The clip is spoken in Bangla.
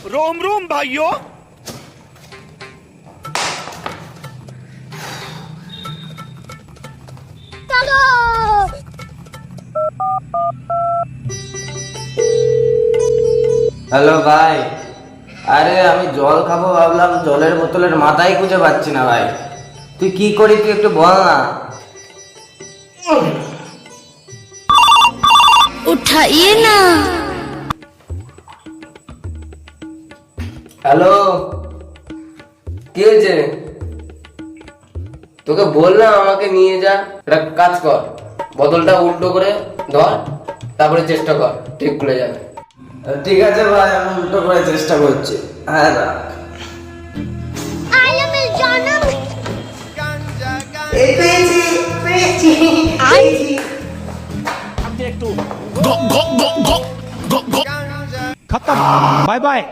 रोम रोम भाइयों। হ্যালো ভাই, আরে আমি জল খাবো ভাবলাম, জলের বোতলের মাথায় খুঁজে পাচ্ছি না ভাই। তুই কি করি, তুই একটু বল না। उठाइए ना। হ্যালো, কি হয়েছে? তোকে বললাম আমাকে নিয়ে যা। একটা কাজ কর, বোতলটা উল্টো করে ধর, তারপরে চেষ্টা কর, ঠিক খুলে যাবে। ঠিক আছে ভাই, আমি উল্টো করে চেষ্টা করছি। হ্যাঁ রাখ। এই পেয়েছি, পেয়েছি, পেয়েছি। खत्म, बाय बाय।